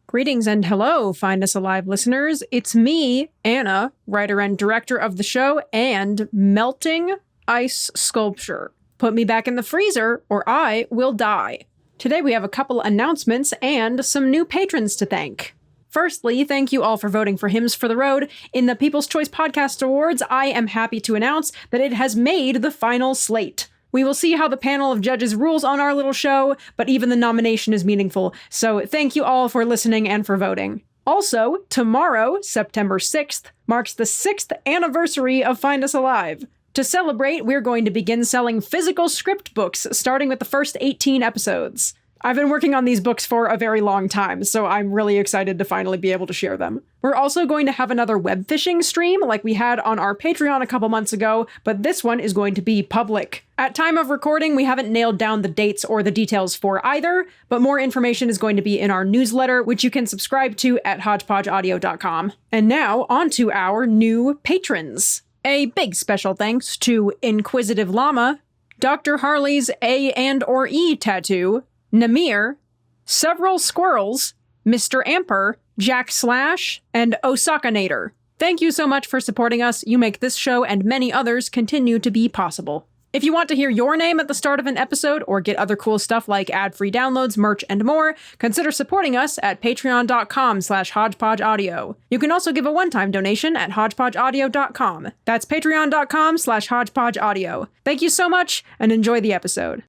Greetings and hello, Find Us Alive listeners. It's me, Anna, writer and director of the show, and melting ice sculpture. Put me back in the freezer, or I will die. Today we have a couple announcements and some new patrons to thank. Firstly, thank you all for voting for Hymns for the Road. In the People's Choice Podcast Awards, I am happy to announce that it has made the final slate. We will see how the panel of judges rules on our little show, but even the nomination is meaningful, so thank you all for listening and for voting. Also, tomorrow, September 6th, marks the 6th anniversary of Find Us Alive. To celebrate, we're going to begin selling physical script books, starting with the first 18 episodes. I've been working on these books for a very long time, so I'm really excited to finally be able to share them. We're also going to have another web phishing stream like we had on our Patreon a couple months ago, but this one is going to be public. At time of recording, we haven't nailed down the dates or the details for either, but more information is going to be in our newsletter, which you can subscribe to at hodgepodgeaudio.com. And now, on to our new patrons. A big special thanks to Inquisitive Llama, Dr. Harley's A and or E tattoo, Namir, Several Squirrels, Mr. Amper, Jack Slash, and Osakanator. Thank you so much for supporting us. You make this show and many others continue to be possible. If you want to hear your name at the start of an episode or get other cool stuff like ad-free downloads, merch, and more, consider supporting us at patreon.com/hodgepodgeaudio. You can also give a one-time donation at hodgepodgeaudio.com. That's patreon.com/hodgepodgeaudio. Thank you so much and enjoy the episode.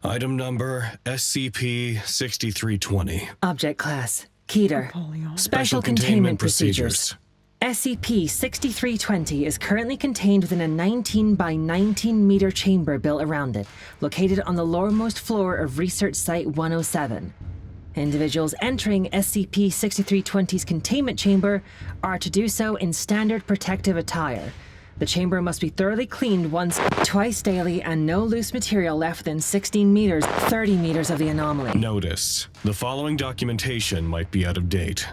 Item number SCP-6320. Object class Keter. Special containment procedures. SCP-6320 is currently contained within a 19 by 19 meter chamber built around it, located on the lowermost floor of Research Site 107. Individuals entering SCP-6320's containment chamber are to do so in standard protective attire. The chamber must be thoroughly cleaned twice daily, and no loose material left within 16 meters, 30 meters of the anomaly. Notice: the following documentation might be out of date.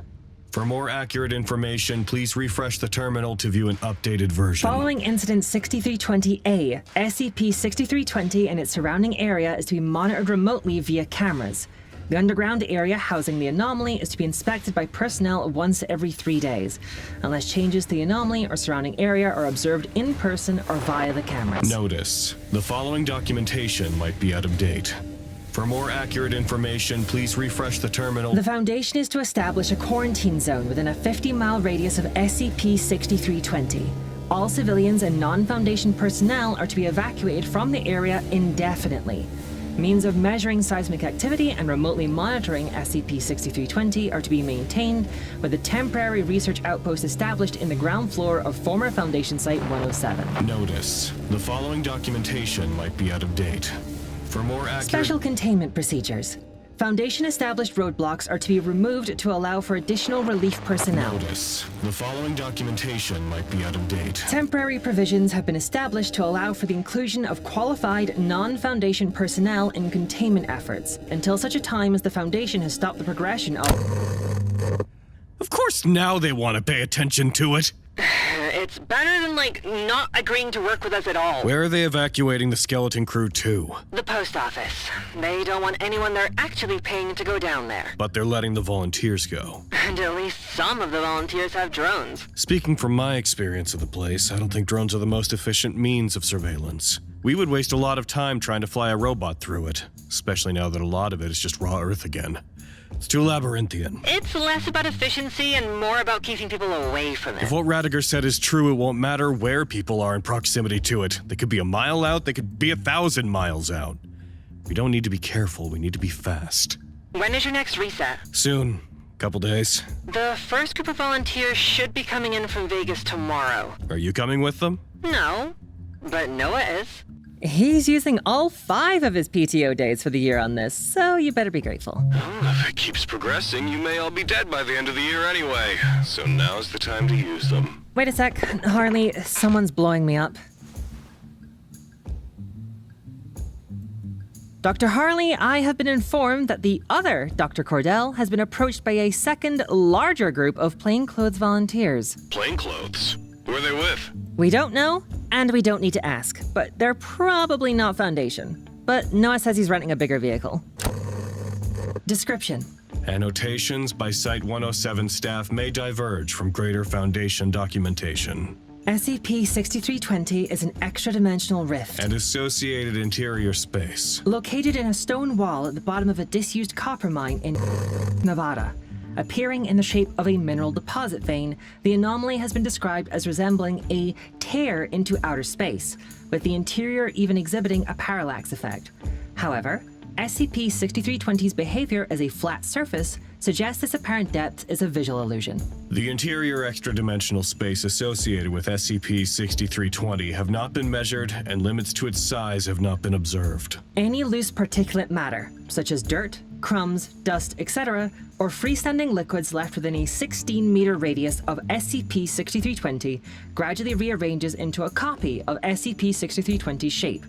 For more accurate information, please refresh the terminal to view an updated version. Following Incident 6320A, SCP-6320 and its surrounding area is to be monitored remotely via cameras. The underground area housing the anomaly is to be inspected by personnel once every 3 days, unless changes to the anomaly or surrounding area are observed in person or via the cameras. Notice: the following documentation might be out of date. For more accurate information, please refresh the terminal. The Foundation is to establish a quarantine zone within a 50-mile radius of SCP-6320. All civilians and non-Foundation personnel are to be evacuated from the area indefinitely. Means of measuring seismic activity and remotely monitoring SCP-6320 are to be maintained, with a temporary research outpost established in the ground floor of former Foundation Site 107. Notice: the following documentation might be out of date. For more accurate... Special containment procedures. Foundation established roadblocks are to be removed to allow for additional relief personnel. Notice: the following documentation might be out of date. Temporary provisions have been established to allow for the inclusion of qualified non-Foundation personnel in containment efforts, until such a time as the Foundation has stopped the progression of... Of course now they want to pay attention to it. It's better than, not agreeing to work with us at all. Where are they evacuating the skeleton crew to? The post office. They don't want anyone they're actually paying to go down there. But they're letting the volunteers go. And at least some of the volunteers have drones. Speaking from my experience of the place, I don't think drones are the most efficient means of surveillance. We would waste a lot of time trying to fly a robot through it, especially now that a lot of it is just raw Earth again. It's too labyrinthian. It's less about efficiency and more about keeping people away from it. If what Raddagher said is true, it won't matter where people are in proximity to it. They could be a mile out, they could be 1,000 miles out. We don't need to be careful, we need to be fast. When is your next reset? Soon. Couple days. The first group of volunteers should be coming in from Vegas tomorrow. Are you coming with them? No, but Noah is. He's using all 5 of his PTO days for the year on this, so you better be grateful. Well, if it keeps progressing, you may all be dead by the end of the year anyway. So now's the time to use them. Wait a sec, Harley, someone's blowing me up. Dr. Harley, I have been informed that the other Dr. Cordell has been approached by a second, larger group of plainclothes volunteers. Plainclothes? Who are they with? We don't know, And we don't need to ask, but they're probably not Foundation. But Noah says he's renting a bigger vehicle. Description. Annotations by Site 107 staff may diverge from greater Foundation documentation. SCP-6320 is an extra-dimensional rift. And associated interior space. Located in a stone wall at the bottom of a disused copper mine in Nevada. Appearing in the shape of a mineral deposit vein, the anomaly has been described as resembling a tear into outer space, with the interior even exhibiting a parallax effect. However, SCP-6320's behavior as a flat surface suggests this apparent depth is a visual illusion. The interior extra-dimensional space associated with SCP-6320 have not been measured, and limits to its size have not been observed. Any loose particulate matter, such as dirt, crumbs, dust, etc., or freestanding liquids left within a 16-meter radius of SCP-6320 gradually rearranges into a copy of SCP-6320's shape,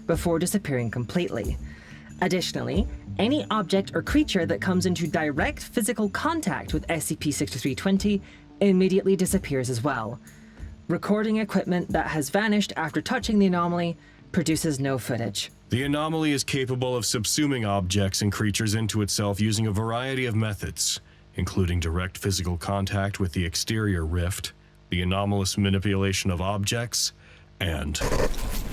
before disappearing completely. Additionally, any object or creature that comes into direct physical contact with SCP-6320 immediately disappears as well. Recording equipment that has vanished after touching the anomaly produces no footage. The anomaly is capable of subsuming objects and creatures into itself using a variety of methods, including direct physical contact with the exterior rift, the anomalous manipulation of objects, and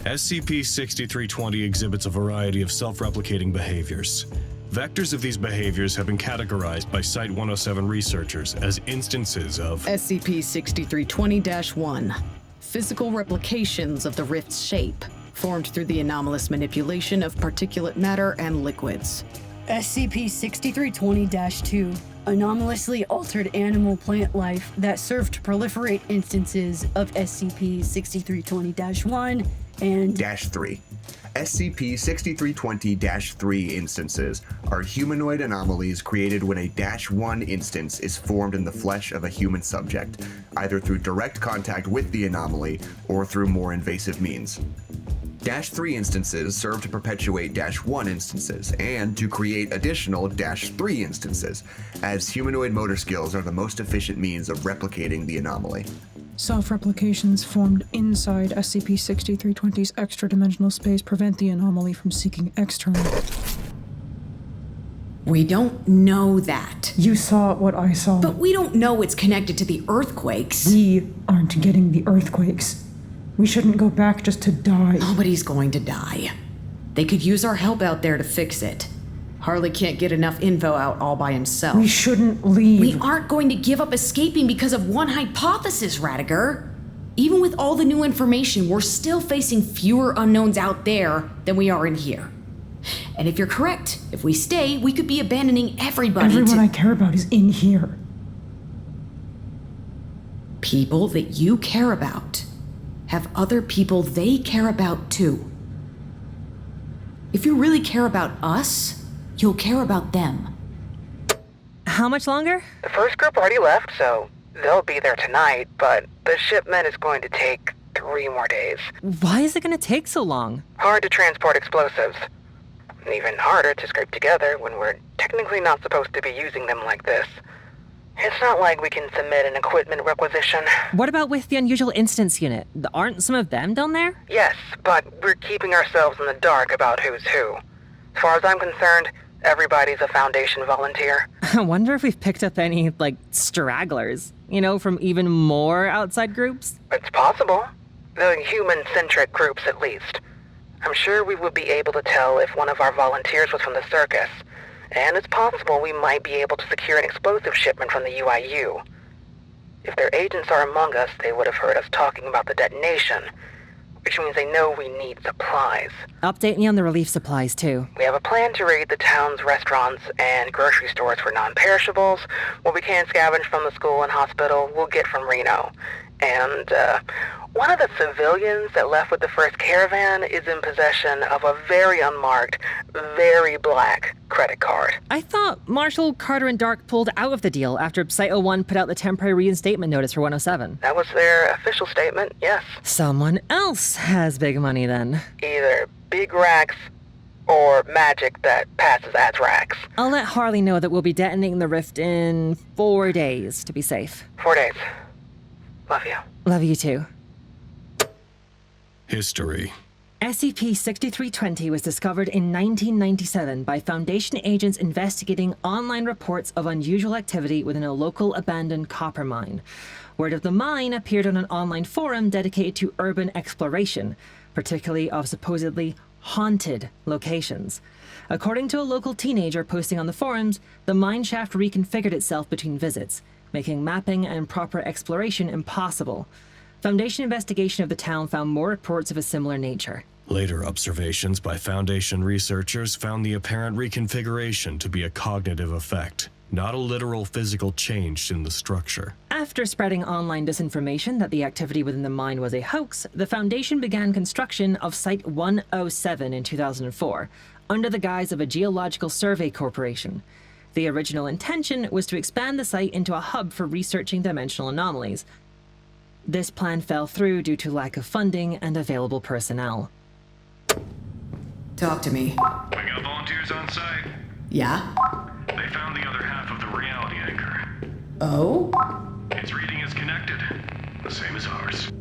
SCP-6320 exhibits a variety of self-replicating behaviors. Vectors of these behaviors have been categorized by Site 107 researchers as instances of SCP-6320-1. Physical replications of the rift's shape, formed through the anomalous manipulation of particulate matter and liquids. SCP-6320-2. Anomalously altered animal plant life that serve to proliferate instances of SCP-6320-1 and -3. SCP-6320-3 instances are humanoid anomalies created when a -1 instance is formed in the flesh of a human subject, either through direct contact with the anomaly or through more invasive means. -3 instances serve to perpetuate -1 instances and to create additional -3 instances, as humanoid motor skills are the most efficient means of replicating the anomaly. Self-replications formed inside SCP-6320's extra-dimensional space prevent the anomaly from seeking external. We don't know that. You saw what I saw. But we don't know it's connected to the earthquakes. We aren't getting the earthquakes. We shouldn't go back just to die. Nobody's going to die. They could use our help out there to fix it. Harley can't get enough info out all by himself. We shouldn't leave. We aren't going to give up escaping because of one hypothesis, Raddagher. Even with all the new information, we're still facing fewer unknowns out there than we are in here. And if you're correct, if we stay, we could be abandoning everybody. Everyone I care about is in here. People that you care about have other people they care about too. If you really care about us, you'll care about them. How much longer? The first group already left, so they'll be there tonight, but the shipment is going to take 3 more days. Why is it going to take so long? Hard to transport explosives. Even harder to scrape together when we're technically not supposed to be using them like this. It's not like we can submit an equipment requisition. What about with the unusual instance unit? Aren't some of them down there? Yes, but we're keeping ourselves in the dark about who's who. As far as I'm concerned, everybody's a Foundation volunteer. I wonder if we've picked up any, stragglers, from even more outside groups? It's possible. The human-centric groups, at least. I'm sure we would be able to tell if one of our volunteers was from the circus. And it's possible we might be able to secure an explosive shipment from the UIU. If their agents are among us, they would have heard us talking about the detonation, which means they know we need supplies. Update me on the relief supplies, too. We have a plan to raid the town's restaurants and grocery stores for non-perishables. What we can scavenge from the school and hospital, we'll get from Reno. And, one of the civilians that left with the first caravan is in possession of a very unmarked, very black credit card. I thought Marshall, Carter, and Dark pulled out of the deal after Site 01 put out the temporary reinstatement notice for 107. That was their official statement, yes. Someone else has big money, then. Either big racks or magic that passes as racks. I'll let Harley know that we'll be detonating the rift in 4 days, to be safe. 4 days. Love you. Love you, too. History. SCP-6320 was discovered in 1997 by Foundation agents investigating online reports of unusual activity within a local abandoned copper mine. Word of the mine appeared on an online forum dedicated to urban exploration, particularly of supposedly haunted locations. According to a local teenager posting on the forums, the mine shaft reconfigured itself between visits, making mapping and proper exploration impossible. Foundation investigation of the town found more reports of a similar nature. Later observations by Foundation researchers found the apparent reconfiguration to be a cognitive effect, not a literal physical change in the structure. After spreading online disinformation that the activity within the mine was a hoax, the Foundation began construction of Site 107 in 2004, under the guise of a geological survey corporation. The original intention was to expand the site into a hub for researching dimensional anomalies. This plan fell through due to lack of funding and available personnel. Talk to me. We got volunteers on site. Yeah? They found the other half of the reality anchor. Oh? Its reading is connected. The same as ours.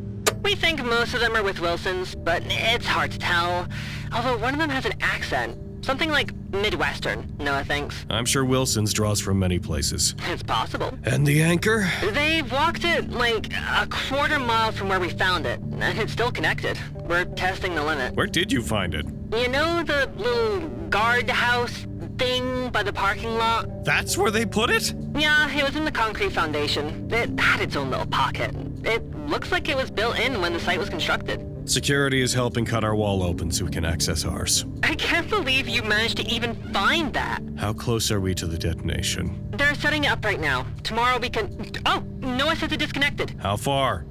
We think most of them are with Wilson's, but it's hard to tell. Although one of them has an accent. Something like Midwestern, Noah thinks. I'm sure Wilson's draws from many places. It's possible. And the anchor? They walked it like a quarter mile from where we found it, and it's still connected. We're testing the limit. Where did you find it? You know the little guard house thing by the parking lot? That's where they put it? Yeah, it was in the concrete foundation. It had its own little pocket. It looks like it was built in when the site was constructed. Security is helping cut our wall open so we can access ours. I can't believe you managed to even find that. How close are we to the detonation? They're setting it up right now. Tomorrow we can... Oh, Noah says it disconnected. How far?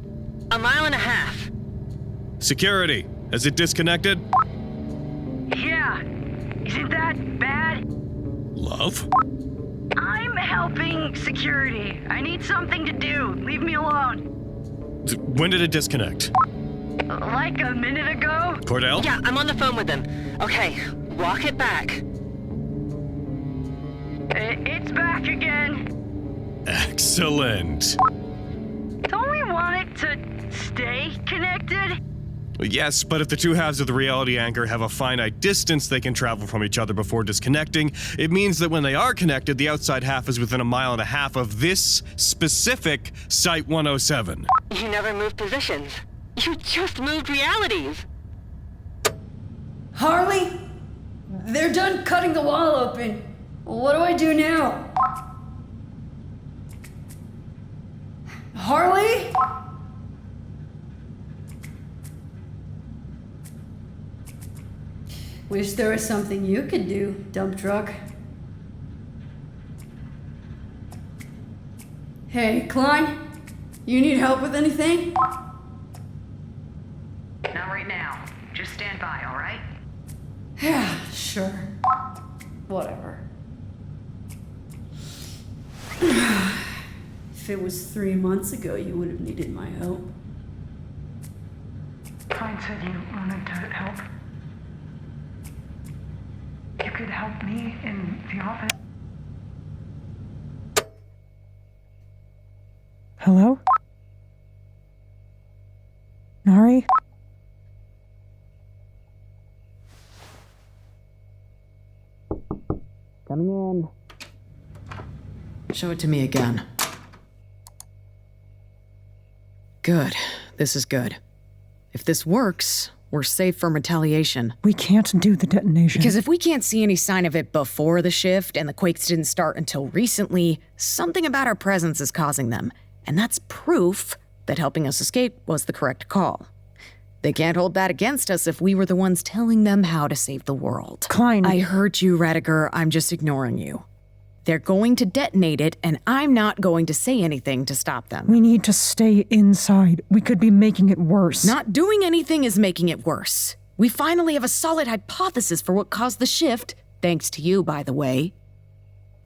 1.5 miles. Security, has it disconnected? Yeah. Isn't that bad? Love? I'm helping security. I need something to do. Leave me alone. When did it disconnect? Like a minute ago? Cordell? Yeah, I'm on the phone with them. Okay, walk it back. It's back again. Excellent. Don't we want it to stay connected? Yes, but if the two halves of the reality anchor have a finite distance they can travel from each other before disconnecting, it means that when they are connected, the outside half is within 1.5 miles of this specific Site 107. You never moved positions. You just moved realities. Harley? They're done cutting the wall open. What do I do now? Harley? Wish there was something you could do, dump truck. Hey, Klein? You need help with anything? Not right now. Just stand by, all right? Yeah, sure. Whatever. If it was 3 months ago, you would have needed my help. Klein said you wanted to help. You could help me in the office. Hello? Nari? Coming in. Show it to me again. Good. This is good. If this works, we're safe from retaliation. We can't do the detonation. Because if we can't see any sign of it before the shift and the quakes didn't start until recently, something about our presence is causing them. And that's proof that helping us escape was the correct call. They can't hold that against us if we were the ones telling them how to save the world. Klein. I heard you, Raddagher. I'm just ignoring you. They're going to detonate it, and I'm not going to say anything to stop them. We need to stay inside. We could be making it worse. Not doing anything is making it worse. We finally have a solid hypothesis for what caused the shift, thanks to you, by the way.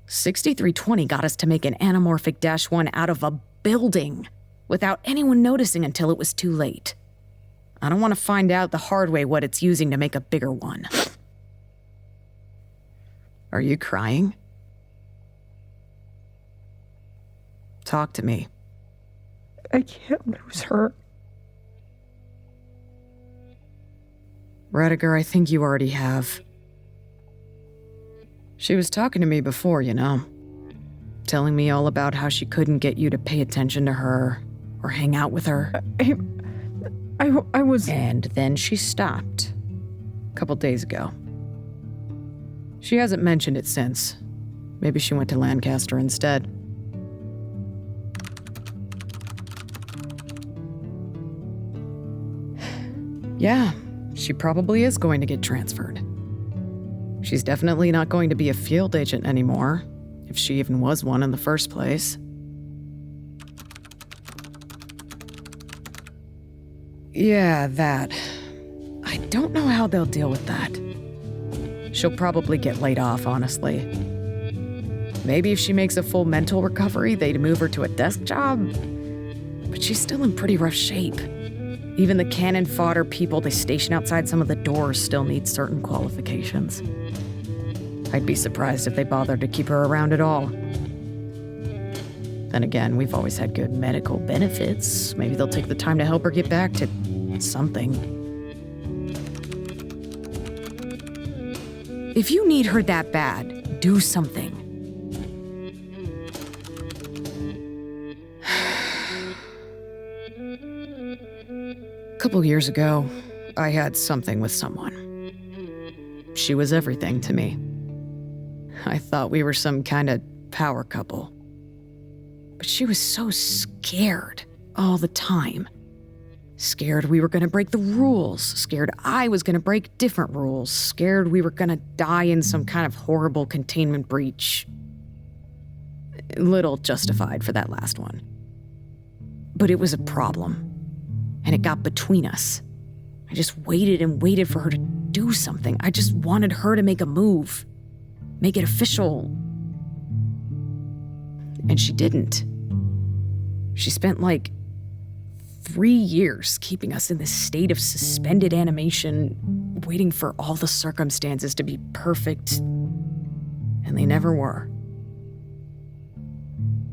6320 got us to make an anamorphic -1 out of a building, without anyone noticing until it was too late. I don't want to find out the hard way what it's using to make a bigger one. Are you crying? Talk to me. I can't lose her. Raddagher, I think you already have. She was talking to me before, you know. Telling me all about how she couldn't get you to pay attention to her or hang out with her. I was... And then she stopped. A couple days ago. She hasn't mentioned it since. Maybe she went to Lancaster instead. Yeah, she probably is going to get transferred. She's definitely not going to be a field agent anymore, if she even was one in the first place. Yeah, that. I don't know how they'll deal with that. She'll probably get laid off, honestly. Maybe if she makes a full mental recovery, they'd move her to a desk job. But she's still in pretty rough shape. Even the cannon fodder people they station outside some of the doors still need certain qualifications. I'd be surprised if they bothered to keep her around at all. Then again, we've always had good medical benefits. Maybe they'll take the time to help her get back to something. If you need her that bad, do something. A couple years ago, I had something with someone. She was everything to me. I thought we were some kind of power couple. But she was so scared all the time. Scared we were gonna break the rules. Scared I was gonna break different rules. Scared we were gonna die in some kind of horrible containment breach. Little justified for that last one. But it was a problem. And it got between us. I just waited and waited for her to do something. I just wanted her to make a move. Make it official. And she didn't. She spent like 3 years keeping us in this state of suspended animation, waiting for all the circumstances to be perfect. And they never were.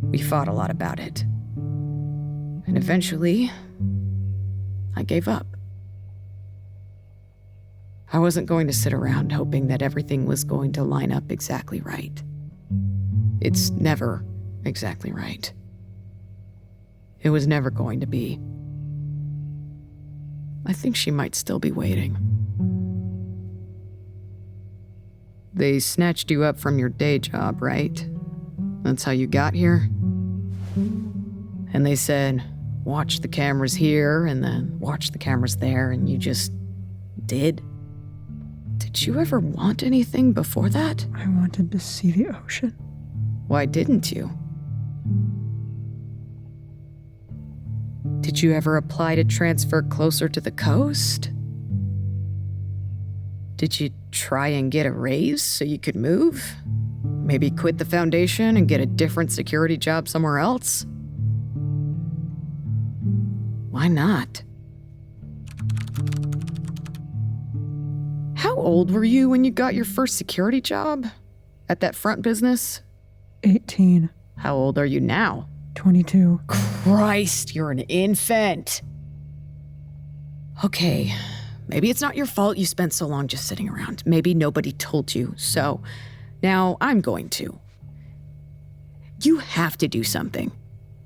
We fought a lot about it. And eventually, I gave up. I wasn't going to sit around hoping that everything was going to line up exactly right. It's never exactly right. It was never going to be. I think she might still be waiting. They snatched you up from your day job, right? That's how you got here? And they said, watch the cameras here, and then watch the cameras there, and you just did? Did you ever want anything before that? I wanted to see the ocean. Why didn't you? Did you ever apply to transfer closer to the coast? Did you try and get a raise so you could move? Maybe quit the Foundation and get a different security job somewhere else? Why not? How old were you when you got your first security job? At that front business? 18. How old are you now? 22. Christ, you're an infant. Okay, maybe it's not your fault you spent so long just sitting around. Maybe nobody told you, so now I'm going to. You have to do something.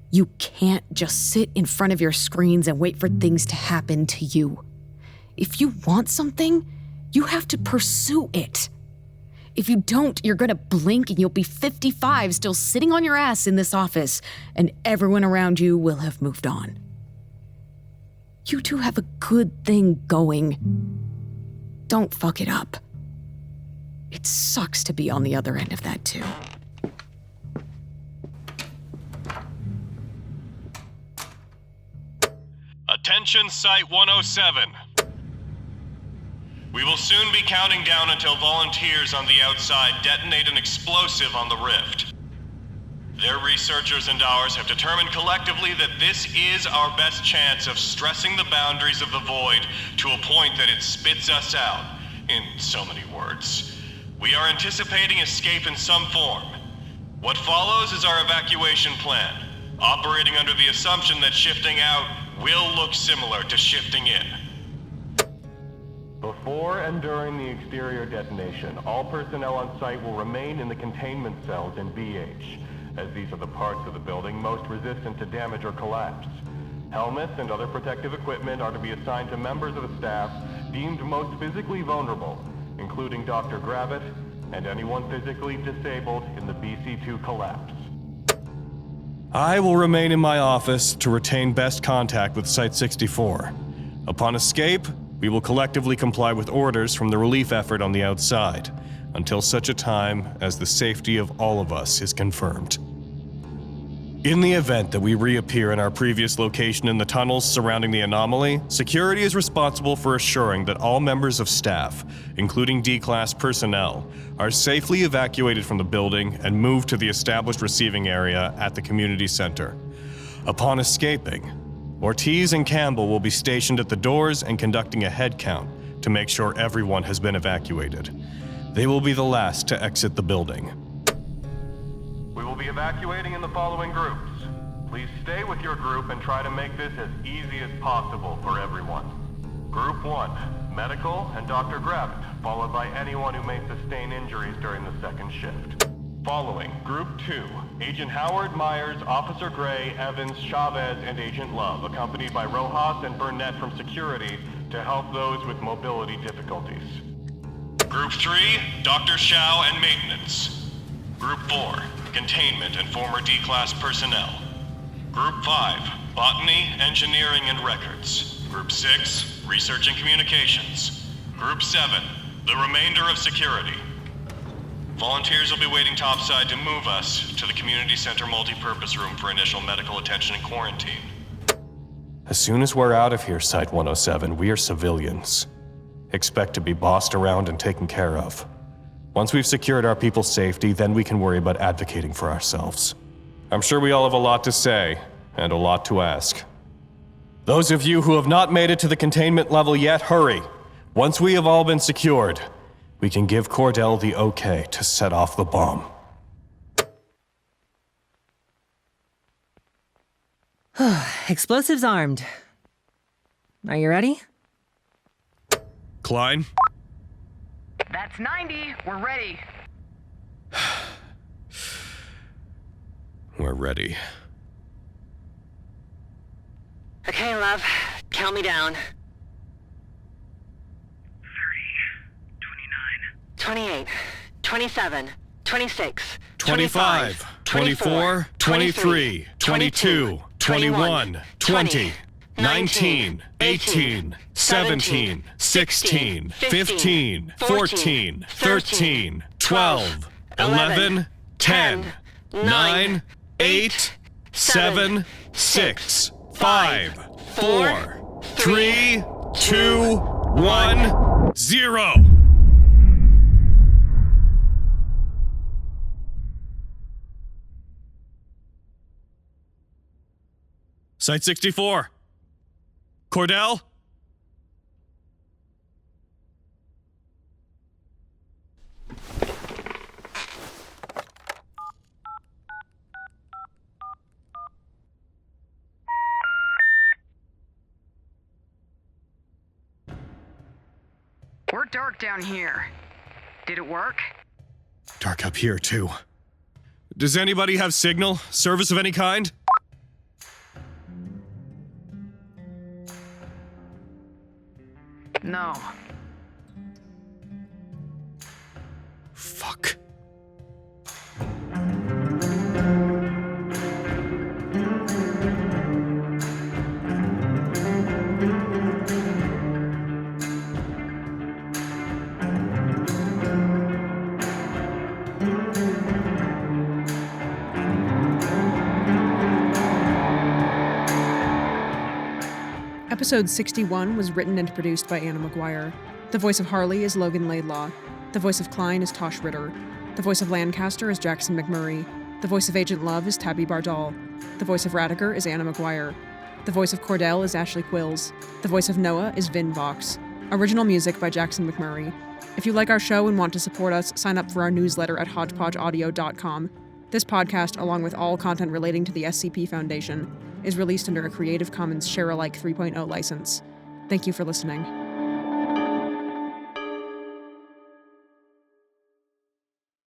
You can't just sit in front of your screens and wait for things to happen to you. If you want something, you have to pursue it. If you don't, you're gonna blink and you'll be 55 still sitting on your ass in this office, and everyone around you will have moved on. You two have a good thing going. Don't fuck it up. It sucks to be on the other end of that too. Attention Site 107. We will soon be counting down until volunteers on the outside detonate an explosive on the rift. Their researchers and ours have determined collectively that this is our best chance of stressing the boundaries of the void to a point that it spits us out, in so many words. We are anticipating escape in some form. What follows is our evacuation plan, operating under the assumption that shifting out will look similar to shifting in. Before Before and during the exterior detonation, all personnel on site will remain in the containment cells in BH, as these are the parts of the building most resistant to damage or collapse. Helmets and other protective equipment are to be assigned to members of the staff deemed most physically vulnerable, including Dr. Gravitt and anyone physically disabled in the BC-2 collapse. I will remain in my office to retain best contact with Site-64. Upon escape, we will collectively comply with orders from the relief effort on the outside, until such a time as the safety of all of us is confirmed. In the event that we reappear in our previous location in the tunnels surrounding the anomaly, security is responsible for assuring that all members of staff, including D-Class personnel, are safely evacuated from the building and moved to the established receiving area at the community center. Upon escaping, Ortiz and Campbell will be stationed at the doors and conducting a head count to make sure everyone has been evacuated. They will be the last to exit the building. We will be evacuating in the following groups. Please stay with your group and try to make this as easy as possible for everyone. Group 1, Medical and Dr. Gravitt, followed by anyone who may sustain injuries during the second shift. Following, Group 2, Agent Howard, Myers, Officer Gray, Evans, Chavez, and Agent Love, accompanied by Rojas and Burnett from security to help those with mobility difficulties. Group 3, Dr. Shao and Maintenance. Group 4, Containment and former D-Class personnel. Group 5, Botany, Engineering, and Records. Group 6, Research and Communications. Group 7, the remainder of security. Volunteers will be waiting topside to move us to the community center multi-purpose room for initial medical attention and quarantine. As soon as we're out of here, Site-107, we are civilians. Expect to be bossed around and taken care of. Once we've secured our people's safety, then we can worry about advocating for ourselves. I'm sure we all have a lot to say, and a lot to ask. Those of you who have not made it to the containment level yet, hurry. Once we have all been secured, we can give Cordell the okay to set off the bomb. Explosives armed. Are you ready? Klein? That's 90. We're ready. We're ready. Okay, love. Count me down. 30, 28, 27, 26, 25, 24, 23, 22, 21, 20, 19, 18, 17, 16, 15, 14, 13, 12, 11, 10, 9, 8, 7, 6, 5, 4, 3, 2, 1, 0. Site-64. Cordell? We're dark down here. Did it work? Dark up here, too. Does anybody have signal? Service of any kind? No. Fuck. Episode 61 was written and produced by Anna Maguire. The voice of Harley is Logan Laidlaw. The voice of Klein is Taschia Ritter. The voice of Lancaster is Jackson McMurray. The voice of Agent Love is Tabitha Bardall. The voice of Raddagher is Anna Maguire. The voice of Cordell is Ashley Quills. The voice of Noah is Vyn Vox. Original music by Jackson McMurray. If you like our show and want to support us, sign up for our newsletter at hodgepodgeaudio.com. This podcast, along with all content relating to the SCP Foundation, is released under a Creative Commons Share-alike 3.0 license. Thank you for listening.